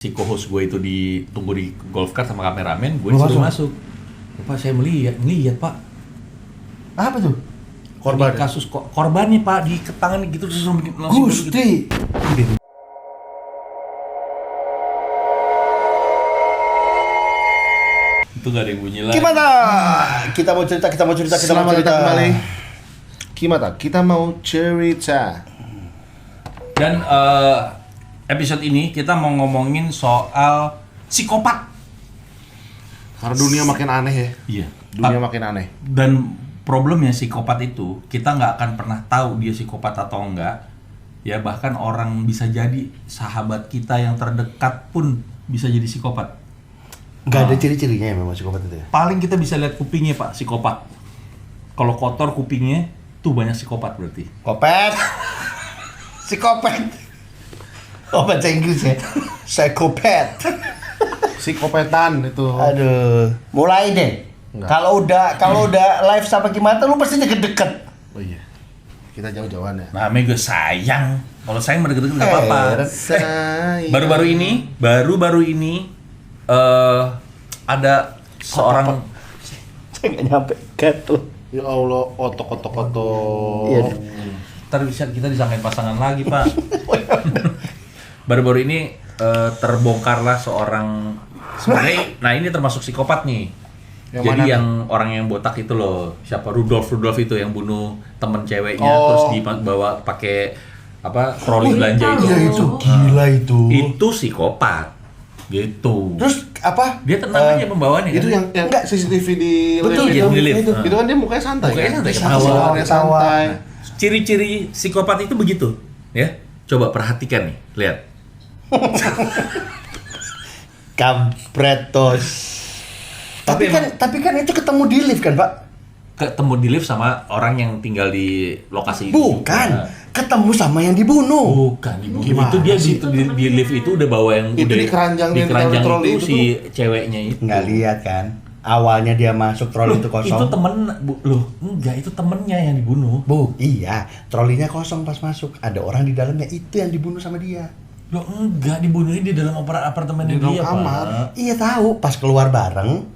si co-host gue itu ditunggu di golf cart sama kameramen, gue disuruh masuk. Pak, saya melihat Pak. Apa tuh? Korban kasus korbannya Pak di tangan gitu terus langsung Gusti. Gitu. Itu gak ada yang bunyi lagi. Gimana? Kita mau cerita Selamat datang kembali. Gimana? Kita mau cerita. Dan episode ini kita mau ngomongin soal psikopat. Karena dunia makin aneh ya. Iya. Dunia makin aneh. Dan problemnya psikopat itu kita nggak akan pernah tahu dia psikopat atau enggak. Ya bahkan orang bisa jadi sahabat kita yang terdekat pun bisa jadi psikopat. Gak ada ciri-cirinya ya memang psikopat itu ya? Paling kita bisa lihat kupingnya Pak, psikopat. Kalau kotor kupingnya tuh banyak psikopat berarti. Kopet. Psikopat. Oh bahasa Inggris ya? Psikopat. Psikopetan itu. Aduh. Mulai deh. Kalau udah live sama Kimata lu pasti deket-deket. Oh iya. Kita jauh-jauhan ya. Namanya gue sayang. Kalau sayang deket-deket nggak apa-apa. Sayang. Baru-baru ini ada seorang Saya nggak nyampe gatel. Ya Allah, otok. Iya. ntar bisa kita disangkain pasangan lagi Pak. Baru-baru ini terbongkarlah seorang sebenarnya, nah ini termasuk psikopat nih. Yang Jadi mana yang orang yang botak itu loh, siapa Rudolf itu yang bunuh temen ceweknya terus dibawa pakai apa troli belanja itu. Iya itu gila itu. Itu psikopat. Gitu. Terus apa? Dia tenang aja pembawaannya itu kan? yang CCTV di Betul, lift iya, itu. di lift. Itu kan dia mukanya santai. Mukanya kan? santai, Ketawa, santai. Ciri-ciri psikopat itu begitu, ya. Coba perhatikan nih, lihat. Kampretos. Tapi kan itu ketemu di lift kan, Pak? Ketemu di lift sama orang yang tinggal di lokasi itu. Bukan. juga. Ketemu sama yang dibunuh. Bukan dibunuh. Gimana Itu dia sih? di lift itu udah bawa yang Itu udah di keranjang di yang keranjang troli itu itu si ceweknya itu. Nggak lihat kan? Awalnya dia masuk troli itu kosong. Itu loh, enggak itu temennya yang dibunuh. Iya, trolinya kosong pas masuk. Ada orang di dalamnya, itu yang dibunuh sama dia. Loh enggak, dibunuhnya di dalam apartemennya Di dalam dia, kamar. Pak. Iya tahu, pas keluar bareng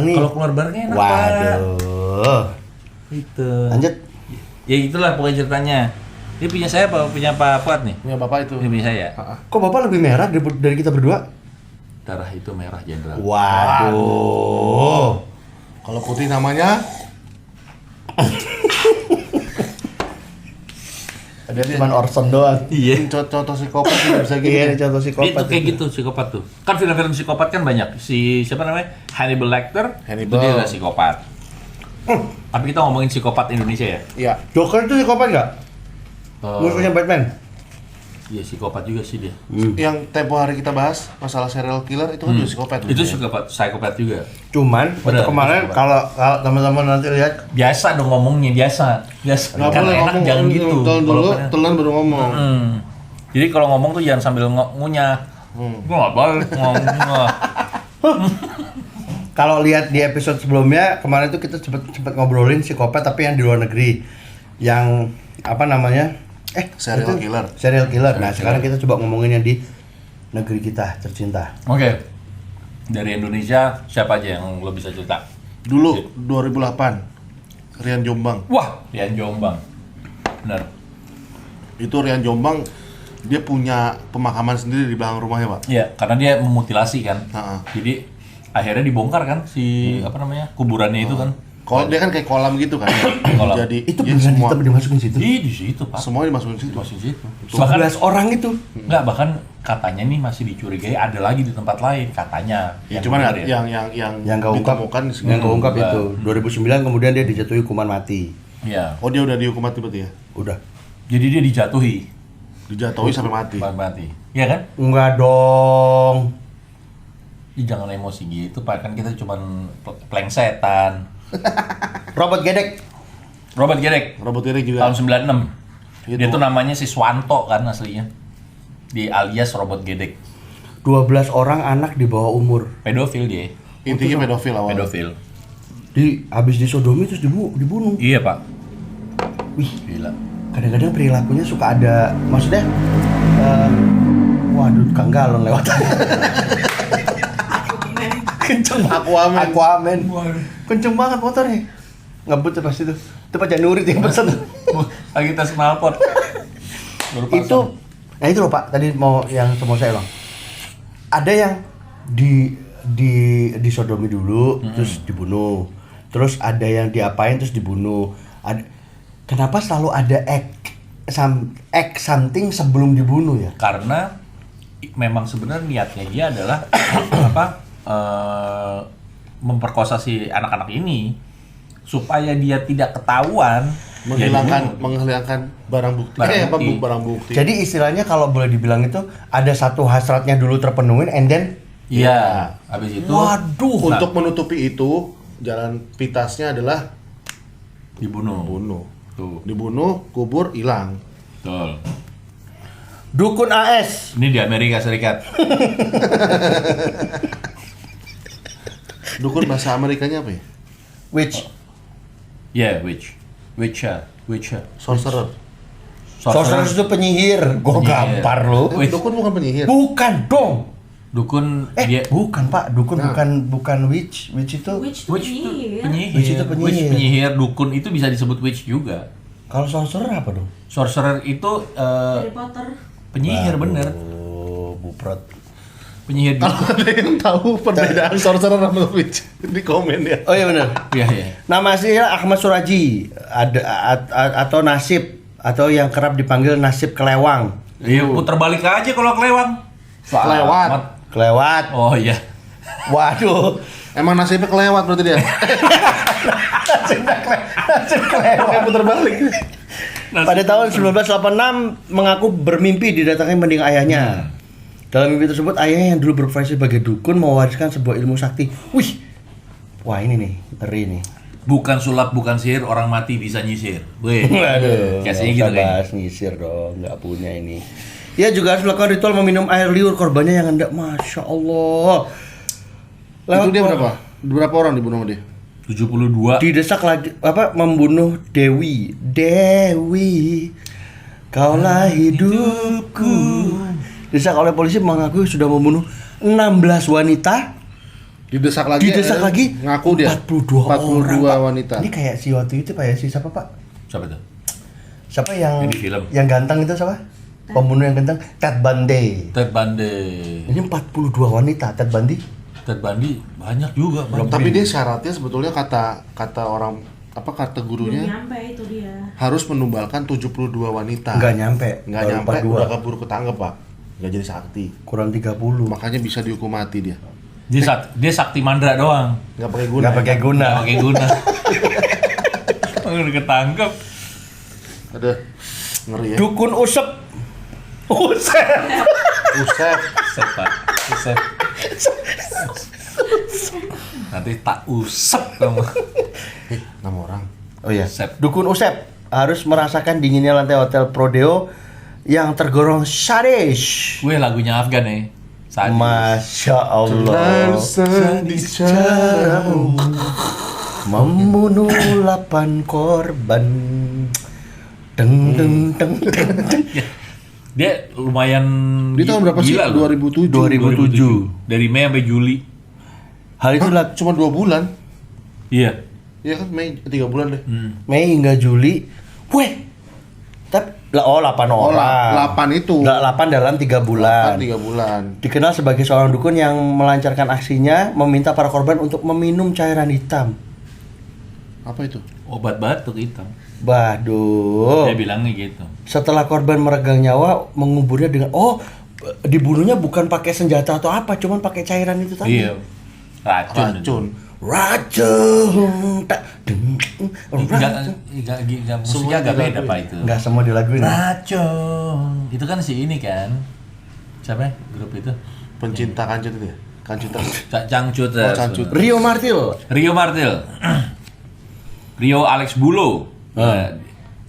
nih. Kalau keluar barengnya enak, Pak. Waduh. Itu. Lanjut. Ya itulah pokoknya ceritanya. Ini punya saya apa punya Pak Fuad nih? Punya bapak itu. Ini punya saya. Kok Bapak lebih merah dari kita berdua? Darah itu merah jenderal. Waduh. Kalau putih namanya Ada cuman Orson doang. Iya. contoh psikopat tidak bisa gitu. Iya, ya? contoh Itu psikopat. kayak gitu psikopat tuh. Kan film-film psikopat kan banyak. Si siapa namanya? Hannibal Lecter. Itu Hannibal. dia adalah psikopat. Tapi kita ngomongin psikopat Indonesia ya. Iya. Joker itu psikopat nggak? Eh, Musuhnya Batman. Iya psikopat juga sih dia. Yang tempo hari kita bahas masalah serial killer itu kan juga psikopat. Itu ya? psikopat juga. Cuman Bener, untuk kemarin itu kalau teman-teman nanti lihat Biasa dong ngomongnya biasa. Nggak Kan boleh enak ngomong jangan gitu. Telan dulu, Kalau kan- telan baru ngomong. Jadi kalau ngomong tuh jangan sambil ngunyah. Gua nggak boleh ngomong. kalau lihat di episode sebelumnya kemarin tuh kita cepet ngobrolin psikopat tapi yang di luar negeri. Yang apa namanya? Serial killer. Serial killer. Nah, sekarang kita coba ngomongin yang di negeri kita tercinta. Oke. Dari Indonesia siapa aja yang lo bisa cerita? Dulu 2008 Rian Jombang. Wah, Rian Jombang. Benar. Itu Rian Jombang dia punya pemakaman sendiri di belakang rumahnya, Pak. Iya, karena dia memutilasi kan. Heeh. Jadi akhirnya dibongkar kan si apa namanya? Kuburannya itu kan. Kalau dia kan kayak kolam gitu kan. Kolam. Jadi Itu jadi beneran semua dimasukin situ. Di situ, Pak. semuanya dimasukin situ. Masih situ. 11 orang itu. Enggak, bahkan katanya nih masih dicurigai ada lagi di tempat lain katanya. Ya, cuman benar yang keungkap ditemukan di sini. yang keungkap Enggak. itu 2009 kemudian dia dijatuhi hukuman mati. Iya. Oh, dia udah dihukum mati berarti ya? Udah. Jadi dia dijatuhi, Dijatuhi sampai mati. mati. Iya kan? Enggak dong. Ih, jangan emosi gitu, Pak. Kan kita cuman plengsetan. Robot gedek. Robert Gedek Robot ini juga. tahun 96. Gitu. Dia tuh namanya si Swanto kan aslinya. Di alias Robot Gedek. 12 orang anak di bawah umur. Pedofil dia. Intinya pedofil awalnya. Pedofil. Habis disodomi terus dibunuh. Iya, Pak. Wih, Gila. kadang-kadang perilakunya suka ada, maksudnya Waduh, Kang Galon lewat. Kenceng banget. Aquaman. Kenceng banget motornya. Ngebut tuh pas itu. Itu Pak Janurit yang pesen. Lagi tes knalpot. Itu, nah itu loh Pak, tadi mau saya Bang. Ada yang disodomi dulu, terus dibunuh. Terus ada yang diapain terus dibunuh. Kenapa selalu ada act something sebelum dibunuh ya? Karena memang sebenarnya niatnya dia adalah memperkosa si anak-anak ini supaya dia tidak ketahuan, menghilangkan barang bukti. Barang bukti. Jadi istilahnya kalau boleh dibilang itu ada satu hasratnya dulu terpenuhin and then iya, habis itu waduh, untuk menutupi itu jalan pintasnya adalah dibunuh. Tuh. Dibunuh, kubur, hilang. Betul. Dukun AS. Ini di Amerika Serikat. Dukun bahasa Amerikanya apa ya? Witch. Witcher. Sorcerer. Sorcerer itu penyihir. Gua gampar lu. Dukun bukan penyihir. Bukan dong. Dukun dia bukan Pak, dukun bukan witch. Witch itu Witch itu penyihir. Witch itu penyihir. Witch penyihir, dukun itu bisa disebut witch juga. Kalau sorcerer apa dong? Sorcerer itu Harry Potter. penyihir bener. Oh, buprot. Penyihir Kalau ada yang tahu perbedaan sorcerer sama witch di komen ya. Oh iya benar. Iya. Nama aslinya Ahmad Suraji, atau Nasib, atau yang kerap dipanggil Nasib Kelewang. Iya, puter balik aja kalau kelewang. Kelewat. Kelewat. Oh iya. Waduh. Emang nasibnya kelewat berarti dia. Nasib Kelewang. Putar balik. Pada tahun 1986 mengaku bermimpi didatangi mendiang ayahnya. Dalam mimpi tersebut ayahnya yang dulu berprofesi sebagai dukun mewariskan sebuah ilmu sakti. Wih. Wah ini nih, ngeri nih. Bukan sulap, bukan sihir, orang mati bisa nyisir. Weh. Waduh. Kasihnya gitu kan. Bahas nyisir dong, nggak punya ini. Ia juga harus melakukan ritual meminum air liur korbannya yang hendak, masya Allah. Itu dia berapa? Berapa orang dibunuh sama dia? 72. Didesak lagi membunuh Dewi. Kaulah hidupku. Didesak oleh polisi mengakui sudah membunuh 16 wanita. Didesak lagi. Ngaku dia. 42 orang, wanita. Ini kayak si waktu itu Pak ya, si siapa Pak? Siapa tuh? Siapa yang Yang di film. yang ganteng itu siapa? Pembunuh yang ganteng, Ted Bundy. Ted Bundy. Ini 42 wanita, Ted Bundy. Ted Bundy banyak juga. Tapi dia syaratnya sebetulnya kata orang kata Belum gurunya nyampe itu dia. harus menumbalkan 72 wanita. Enggak nyampe. Nggak baru nyampe, 42. udah keburu ketangkep Pak. Nggak jadi sakti. Kurang 30. Makanya bisa dihukum mati dia. Dia sakti mandra doang. Nggak pakai guna. Enggak pakai guna. Nggak pakai guna. Udah ketangkep. Aduh, ngeri ya. Dukun Usep. Usep. Usep, Pak. Usep. Nanti tak usep kamu. Nama orang. Oh iya. Usep. Dukun Usep harus merasakan dinginnya lantai hotel Prodeo yang tergolong sadis. Wih, lagunya Afgan nih. Sadis. Masya Allah. Sadis caramu. Membunuh 8 korban. Deng deng deng deng. Dia lumayan Di tahun berapa sih? gila loh. 2007. 2007. Dari Mei sampai Juli. Hal itu lah Cuma 2 bulan. Iya. Iya kan Mei 3 bulan deh. Mei hingga Juli. Weh. Tapi 8 orang. 8 itu. 8 dalam 3 bulan. 3 bulan. Dikenal sebagai seorang dukun yang melancarkan aksinya meminta para korban untuk meminum cairan hitam. Apa itu? Obat batuk hitam. Waduh. Dia bilangnya gitu. Setelah korban meregang nyawa, menguburnya dengan dibunuhnya bukan pakai senjata atau apa, cuman pakai cairan itu tadi. Iya. Racun. Racun. Tak deng. Enggak musiknya agak beda Pak itu. Enggak semua dilaguin. Racun. Itu kan si ini kan. Siapa ya? Grup itu? Pencinta kancut itu ya? Kancuter. Cangcut. Oh, Cangcut. Rio Martil. Rio Alex Bulo.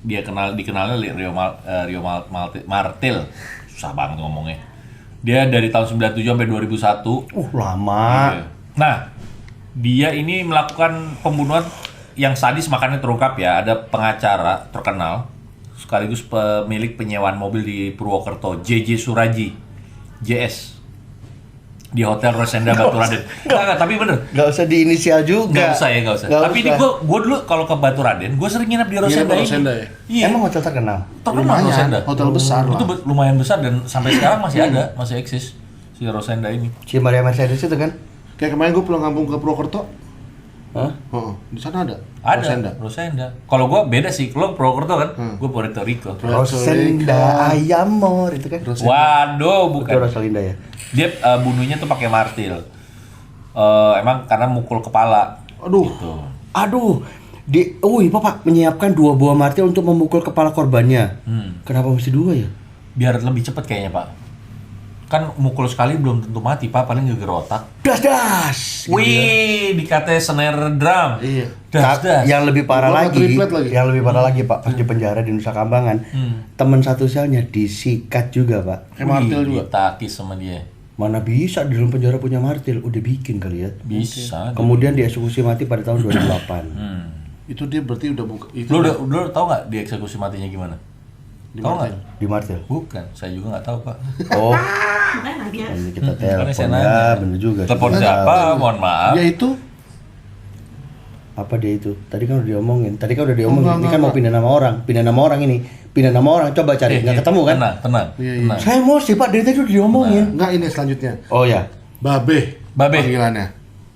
Dia dikenalnya Rio Martil. Susah banget ngomongnya. Dia dari tahun 97 sampai 2001. Lama. Iya. Nah, dia ini melakukan pembunuhan yang sadis, makanya terungkap ya. Ada pengacara terkenal sekaligus pemilik penyewaan mobil di Purwokerto, JJ Suraji. JS di Hotel Rosenda Batu Raden. Enggak, tapi bener. Nggak usah diinisial juga. Nggak usah. Tapi ini gue dulu kalau ke Batu Raden, gue sering nginep di Rosenda ini. Rosenda ya? Iya. Emang hotel terkenal? Terkenal Rosenda. Hotel besar Itu lah. lumayan besar dan sampai sekarang masih ada, masih eksis si Rosenda ini. Si Maria Mercedes itu kan? Kayak kemarin gue pulang kampung ke Purwokerto. Hah? Di sana ada. Ada Rosenda. Kalau gue beda sih, lo Purwokerto kan, gue Puerto Rico. Rosenda Ayamor itu kan? Waduh, Itu bukan. Rosalinda ya? Dia bunuhnya tuh pakai martil. Emang karena mukul kepala. Aduh. Gitu. Aduh, Pak menyiapkan 2 buah martil untuk memukul kepala korbannya. Kenapa mesti 2 ya? Biar lebih cepat kayaknya Pak. Kan mukul sekali belum tentu mati Pak, paling geger otak. Das. Wih, dikata snare drum. Iya. Das. Yang lebih parah Gua lagi, triplet lagi. yang lebih parah lagi Pak, pas di penjara di Nusa Kambangan, teman satu selnya disikat juga Pak. Kayak martil juga. Ditakis sama dia. Mana bisa di dalam penjara punya martil, udah bikin kali ya. Bisa. Kemudian dieksekusi mati pada tahun 2008 Itu dia berarti udah buka itu. Lu udah tau nggak dieksekusi matinya gimana? Tahu nggak? di martil. Bukan, saya juga nggak tahu Pak. Oh, Makanya nanya. ini kita Makanya saya telepon nanya. ya, bener juga. Telepon Kita siapa? tahu. Mohon maaf. Dia itu Apa dia itu? Tadi kan udah diomongin. Ini kan enggak. mau pindah nama orang. Pindah nama orang ini. Pindah nama orang. Coba cari. Nggak ketemu kan? Tenang. Iya. Tenang. Saya emosi Pak. Dari tadi udah diomongin. enggak ini selanjutnya. Oh ya. Babe. Babe. Panggilannya.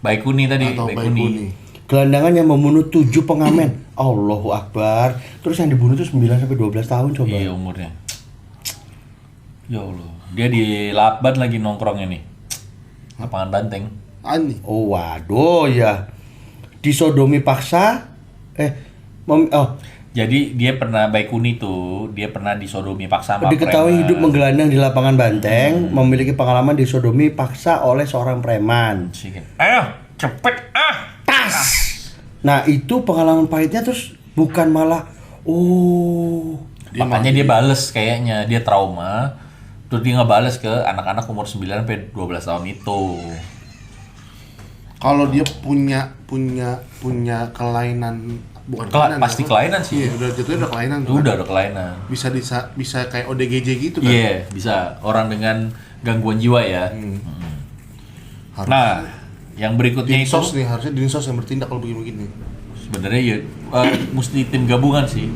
Baikuni tadi, Atau Baikuni. Baikuni. Gelandangan yang membunuh 7 pengamen. Allahu Akbar. Terus yang dibunuh tuh 9 sampai 12 tahun coba. Iya umurnya. Ya Allah. Dia di Laban lagi nongkrongnya nih. Lapangan Banteng. Ani. Oh waduh ya. Disodomi paksa. Jadi dia pernah Baikuni tuh, dia pernah disodomi paksa sama Diketahui preman. hidup menggelandang di lapangan Banteng, memiliki pengalaman disodomi paksa oleh seorang preman. Ayo, cepet Tas. Nah itu pengalaman pahitnya terus bukan malah Makanya dia bales kayaknya, dia trauma. Terus dia ngebales ke anak-anak umur 9 sampai 12 tahun itu. Kalau dia punya kelainan bukan Pasti kelainan sih. Iya, udah jatuhnya udah kelainan tuh. Udah kan. ada kelainan. Bisa kayak ODGJ gitu kan. Iya, bisa. Orang dengan gangguan jiwa ya. Harus. Nah, yang berikutnya itu Dinsos nih, harusnya Dinsos yang bertindak kalau begini-begini. sebenarnya ya mesti tim gabungan sih.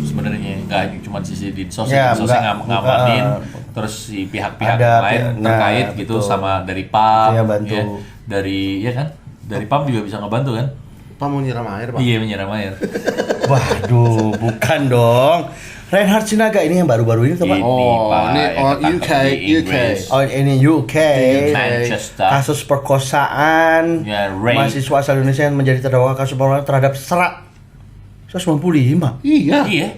Sebenarnya nggak cuma sisi Dinsos, Ya, Dinsos yang bukan, ngamanin, terus si pihak-pihak ada lain pihak- terkait nah, gitu betul. sama dari PAM, Itu yang bantu. ya, dari ya kan, dari PAM juga bisa ngebantu kan? Pak mau nyiram air, Pak. Iya menyiram air. Waduh, bukan dong. Reinhard Sinaga ini yang baru-baru ini tuh Pak. Ini, Oh, Pak, ini yang oh, ketangkep UK. di Inggris. Oh ini UK. Manchester. Kasus perkosaan Ya, rape. mahasiswa asal Indonesia yang menjadi terdakwa kasus perkosaan terhadap 195. Iya. Iya.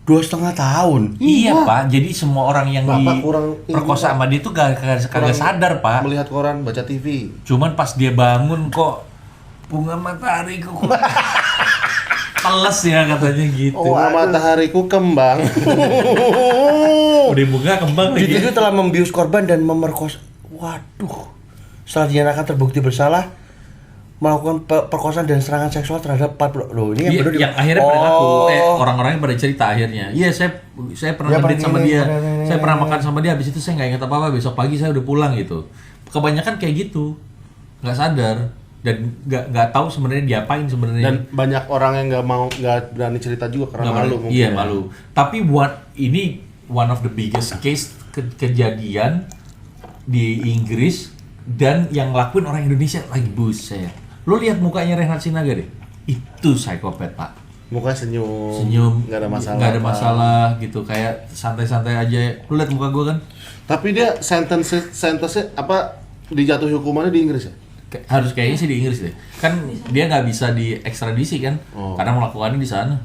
2,5 tahun. Iya Pak, jadi semua orang yang Bapak kurang ini, perkosa Pak. sama dia tuh kagak sadar Pak. Melihat koran, baca TV. Cuman pas dia bangun kok bunga matahariku kok teles ya katanya gitu. Bunga matahariku kembang. Udah bunga kembang lagi. Itu telah membius korban dan memerkosa. Waduh. Setelah dinyatakan terbukti bersalah melakukan perkosaan dan serangan seksual terhadap 40. Loh, ini yang Iya, baru yang akhirnya pada ngaku, Oh. orang-orangnya pada cerita akhirnya. Iya, saya pernah Dia ngedate sama pernah dia. ini, Saya pernah makan sama dia, habis itu saya nggak ingat apa-apa, besok pagi saya udah pulang gitu. Kebanyakan kayak gitu. Nggak sadar dan nggak tahu sebenarnya diapain sebenarnya. Dan banyak orang yang nggak berani cerita juga karena Nggak malu berani. mungkin. Iya, ya. malu. Tapi ini one of the biggest case kejadian di Inggris dan yang ngelakuin orang Indonesia lagi buset. Lo lihat mukanya Reinhard Sinaga deh. Itu psikopat, Pak. Mukanya senyum. Senyum, Nggak ada masalah. nggak ada Pak. masalah gitu, kayak santai-santai aja. Lu lihat muka gua kan, Tapi dia sentence apa dijatuhi hukumannya di Inggris ya? harus kayaknya sih di Inggris deh. Kan dia nggak bisa diekstradisi kan, Oh. karena melakukannya di sana.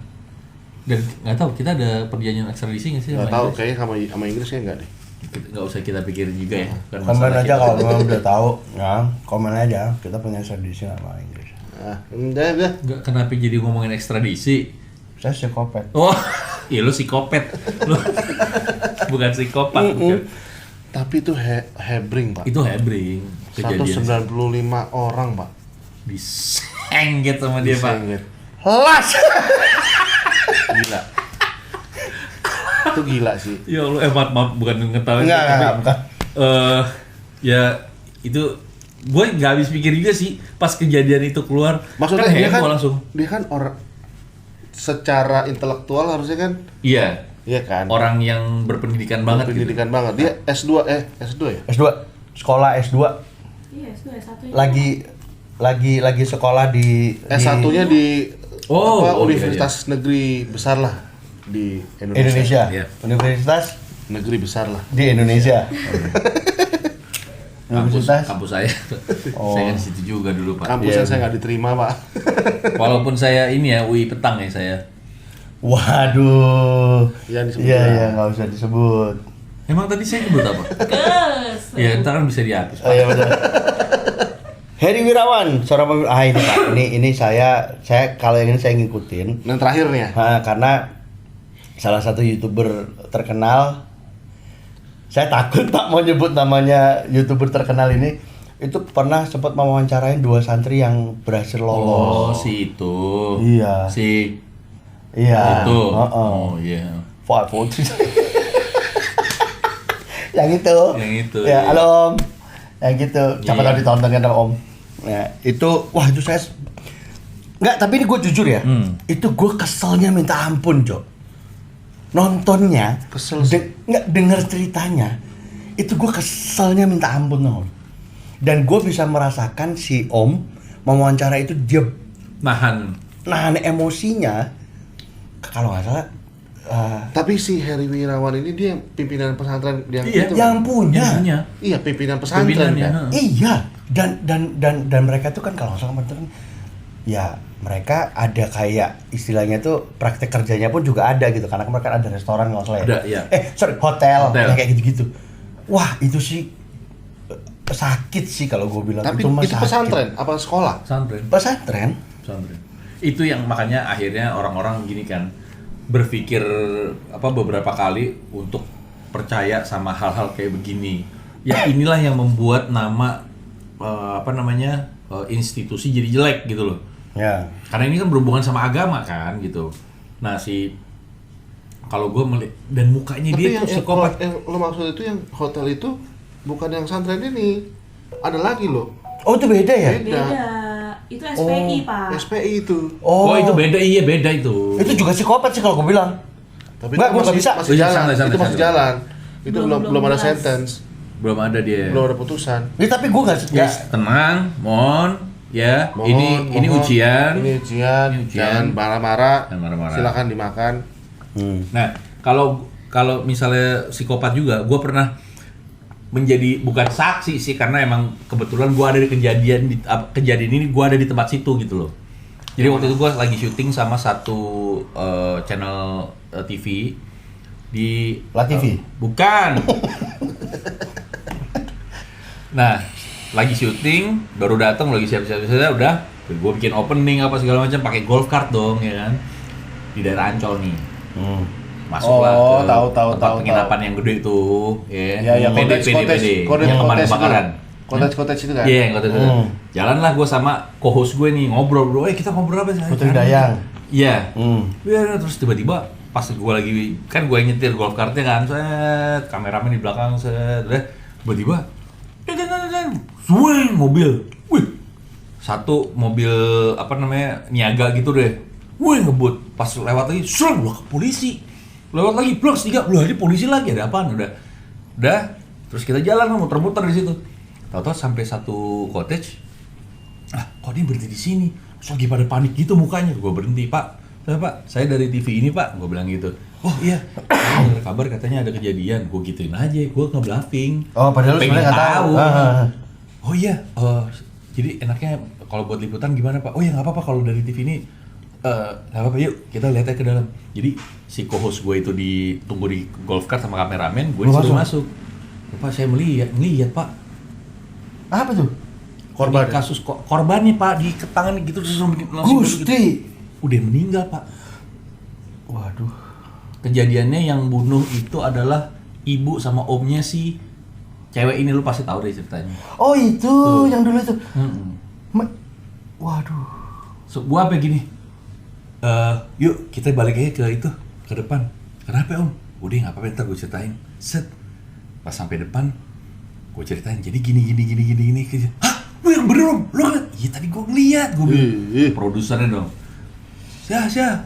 Dan nggak tahu kita ada perjanjian ekstradisi nggak sih? Nggak sama tahu, Inggris? kayaknya sama Inggris kayak nggak deh. Nggak usah kita pikirin juga ya. Bukan Komen masalah aja kita. kalau memang udah tahu, ya. Komen aja. Kita punya tradisi sama Inggris. Ah, udah. Nggak, kenapa jadi ngomongin ekstradisi? Saya psikopat. Oh, iya lu psikopat. Lu bukan psikopat. Bukan. Tapi itu hebring, Pak. Itu hebring kejadian. 195 orang, Pak. Disengget sama dia, Pak. Disengget. Las. Gila. Itu gila sih. Ya Allah, maaf, bukan ngetawain. Enggak, tapi bukan. Ya itu gue nggak habis pikir juga sih pas kejadian itu keluar. Maksudnya kan dia heboh kan langsung. dia kan orang secara intelektual harusnya kan, Iya. iya kan. Orang yang berpendidikan banget gitu. Pendidikan banget. Dia S2 ya? S2, sekolah S2 Iya, S2 S1 lagi sekolah di S1-nya di Oh, oh, universitas negeri besar lah di Indonesia. Iya. Universitas Negeri besar lah. di Indonesia. Universitas. Kampus saya. Oh. Saya kan di situ juga dulu, Pak. Kampusnya Iya. saya nggak diterima, Pak. Walaupun saya ini ya UI petang ya saya. Waduh. Iya, disebut Iya, lah. iya, nggak usah disebut. Emang tadi saya nyebut apa? Kes. Ya, ntar kan bisa dihapus, Oh Pak. iya betul. Heri Wirawan, seorang pemimpin. Ini Pak, ini saya kalau yang ini saya ngikutin. Dan terakhir nih ya. Karena salah satu YouTuber terkenal, saya takut Pak mau nyebut namanya YouTuber terkenal ini, itu pernah sempat mewawancarain 2 santri yang berhasil Oh, lolos. si itu. Iya. Si Iya. itu. Heeh. Oh, iya. Fuad. Yang itu. Yang itu, Ya, iya. halo Om. Yang gitu. Siapa Iya. tahu ditonton kan Om. Ya, itu wah itu saya enggak, tapi ini gue jujur ya. Itu gue keselnya minta ampun, Cok. Nontonnya, Kesel sih. nggak denger ceritanya. Itu gue keselnya minta ampun, Om. Dan gue bisa merasakan si Om mewawancara itu dia nahan emosinya. Kalau nggak salah Tapi si Heri Wirawan ini dia pimpinan pesantren yang Iya. itu. yang punya. Iya, pimpinan pesantren Pimpinannya, kan. heeh. Iya, dan mereka tuh kan kalau nggak salah kan ya mereka ada kayak istilahnya tuh praktek kerjanya pun juga ada gitu karena mereka ada restoran nggak salah ya. Ada, iya. Hotel. Hotel. Ya, kayak gitu-gitu. Wah, itu sih sakit sih kalau gue bilang. Tapi mah itu sakit. pesantren apa sekolah? Pesantren. Pesantren. Pesantren. Itu yang makanya akhirnya orang-orang gini kan berpikir beberapa kali untuk percaya sama hal-hal kayak begini. Ya inilah yang membuat nama institusi jadi jelek gitu loh. Ya. Karena ini kan berhubungan sama agama kan gitu. Nah kalau gue melihat dan mukanya Tapi dia yang, tuh psikopat. yang lo maksud itu yang hotel itu bukan yang pesantren ini. Ada lagi loh. Oh, itu beda ya? Beda. Itu SPI, Pak. SPI itu. Oh, itu beda, iya beda itu. Itu juga psikopat sih kalau gue bilang. Tapi Nggak, itu gua nggak bisa. masih jalan. Santai, santai, Itu masih santai. jalan. Itu belum Belum ada jelas. sentence. Belum ada dia. Belum ada putusan. Ya, tapi gue nggak. Guys, tenang, mohon ya. Ini Mohon. ujian. Ini ujian. Ini ujian. Jangan marah-marah. Jangan marah-marah. Silakan dimakan. Nah, kalau misalnya psikopat juga, gue pernah menjadi bukan saksi sih karena emang kebetulan gue ada di kejadian ini gue ada di tempat situ gitu loh. Jadi waktu itu gue lagi syuting sama satu channel TV di La TV? Bukan. Nah, lagi syuting, baru datang lagi siap-siap udah, gue bikin opening apa segala macam pakai golf cart dong ya kan. Di daerah Ancol nih. Masuklah Oh, ke tahu, tempat tahu. penginapan yang gede tuh, ya. Iya, iya, PD, cottage yang kebakaran. Cottage itu kan? Iya, yang cottage. Jalanlah gue sama co-host gue nih ngobrol, bro. Kita ngobrol apa sih? Putri Dayang. Iya. Iya, terus tiba-tiba pas gue lagi kan gue nyetir golf kartnya kan, set, kameramen di belakang, set, udah tiba-tiba, swing mobil, wih, satu mobil niaga gitu deh, wih ngebut, pas lewat lagi, swing, wah polisi. Lewat lagi plus 3, loh ini polisi lagi, ada apaan? Udah, terus kita jalan muter-muter di situ. Tahu-tahu sampai satu cottage, kok dia berhenti di sini? Terus lagi pada panik gitu mukanya. Gue berhenti, Pak, saya dari TV ini, Pak. Gue bilang gitu. Oh iya, ada kabar katanya ada kejadian. Gue gituin aja, gue nge-bluffing. Oh, padahal lu pengen sebenarnya nggak tahu. Oh iya, jadi enaknya kalau buat liputan gimana, Pak? Oh ya nggak apa-apa kalau dari TV ini. Nggak apa-apa, yuk kita lihat aja ke dalam. Jadi si co-host gue itu ditunggu di golf cart sama kameramen, gue disuruh masuk. Pak, saya melihat Pak. Apa tuh? Korban. Di kasus korbannya, Pak, di tangan gitu terus langsung Gusti. gitu. Udah meninggal, Pak. Waduh. Kejadiannya yang bunuh itu adalah ibu sama omnya si cewek ini, lu pasti tahu deh ceritanya. Oh, itu Tuh. yang dulu itu. Mm-mm. Waduh. So, gua apa gini? Yuk kita balik aja ke itu, ke depan. Kenapa, Om? Udah nggak apa-apa, ntar gue ceritain. Set, pas sampai depan, Gue ceritain, jadi gini. Hah? Lu yang bener Om? Lu kan? Iya tadi gue ngeliat, gue bilang. Produsernya dong. Syah.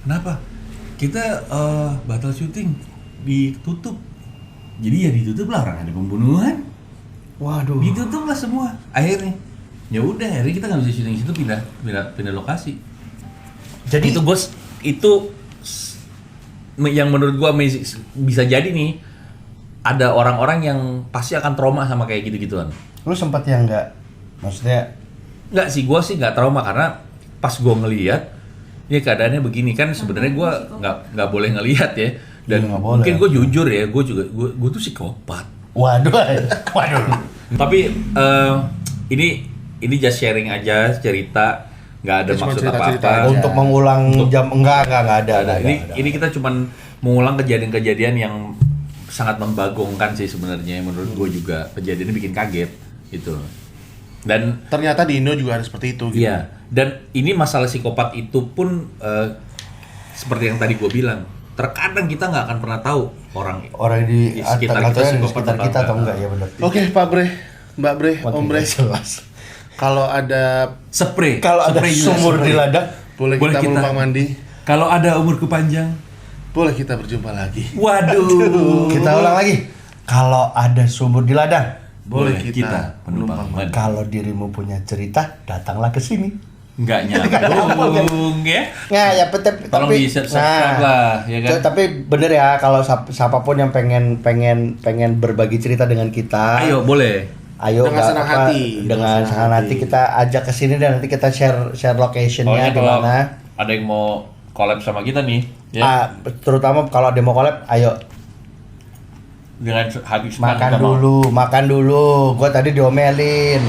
Kenapa? Kita batal syuting, ditutup. Jadi ya ditutup lah, orang ada pembunuhan. Waduh. Ditutup lah semua. Akhirnya, ya udah, akhirnya kita nggak bisa syuting situ, pindah lokasi. Jadi Itu bos, itu yang menurut gua bisa jadi nih. Ada orang-orang yang pasti akan trauma sama kayak gitu-gituan. lu sempat yang enggak, maksudnya Enggak sih, gua sih nggak trauma karena pas gua ngelihat ya keadaannya begini kan sebenarnya gua nggak boleh ngelihat ya. Dan Iya, nggak boleh. mungkin gua jujur ya, gua tuh psikopat. waduh. Tapi ini just sharing aja cerita, nggak ada Cuma maksud cerita-cerita apa-apa. aja. Untuk mengulang jam enggak ada. Ini kita cuman mengulang kejadian-kejadian yang sangat membagongkan sih sebenarnya menurut gue juga. Kejadiannya bikin kaget gitu. Dan Ternyata di Indo juga ada seperti itu gitu. iya, dan ini masalah psikopat itu pun seperti yang tadi gue bilang, terkadang kita nggak akan pernah tahu orang di sekitar atau kita di psikopat sekitar kita atau enggak ya benar. Oke, Pak Bre, Mbak Bre, Om Bre. Jelas. Kalau ada spray. Kalau ada Spray juga, sumur spray. di ladang, boleh kita menumpang mandi, Kalau ada umurku panjang, boleh kita berjumpa lagi. waduh. kita ulang lagi. Kalau ada sumur di ladang, Boleh Boleh kita penumpang mandi. kalau dirimu punya cerita, datanglah ke sini. Nggak nyambung ya. Nah, ya Tolong tapi di-subscribe lah, ya kan? Tapi bener ya, kalau siapapun yang pengen berbagi cerita dengan kita, Ayo boleh. ayo Dengan nggak senang apa, hati. dengan senang hati kita ajak ke sini dan nanti kita share locationnya di kalau mana. ada yang mau collab sama kita nih, ya, Ah, terutama kalau ada mau collab, ayo dengan hati senang makan kita mau. dulu. Gua tadi diomelin.